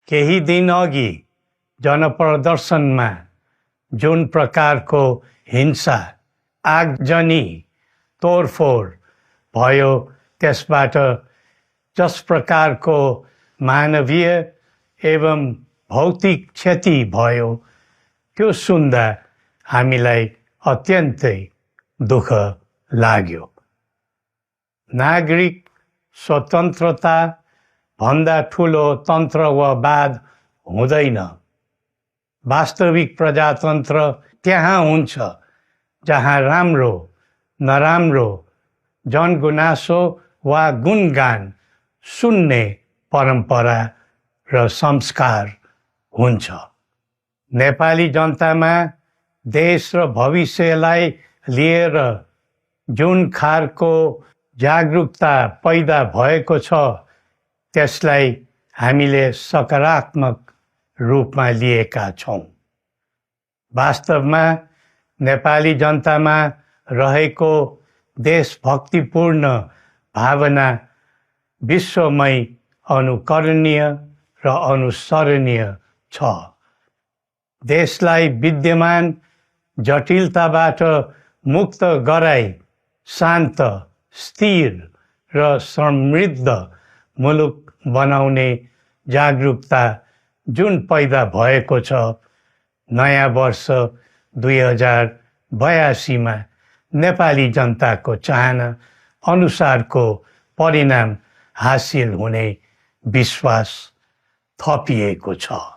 केही दिन अघि जनप्रदर्शनमा जुन प्रकारको हिंसा आगजनी तोडफोड भयो त्यसबाट जस प्रकारको मानवीय एवं भौतिक क्षति भयो त्यो सुन्दा हामीलाई अत्यन्तै दुःख लाग्यो। नागरिक स्वतन्त्रता भन्दा ठुलो तन्त्रवाद हुँदैन। वास्तविक प्रजातन्त्र त्यहाँ हुन्छ जहाँ राम्रो नराम्रो जनगुनासो वा गुणगान सुन्ने परम्परा र संस्कार हुन्छ। नेपाली जनतामा देश र भविष्यलाई लिएर जुन खालको जागरुकता पैदा भएको छ त्यसलाई हामीले सकारात्मक रूपमा लिएका छौँ। वास्तवमा नेपाली जनतामा रहेको देशभक्तिपूर्ण भावना विश्वमै अनुकरणीय र अनुसरणीय छ। देशलाई विद्यमान जटिलताबाट मुक्त गराई शान्त, स्थिर र समृद्ध मुलुक बनाउने जागरुकता जुन पैदा भएको छ, नयाँ वर्ष 2082 मा नेपाली जनताको चाहना अनुसारको परिणाम हासिल हुने विश्वास थपिएको छ।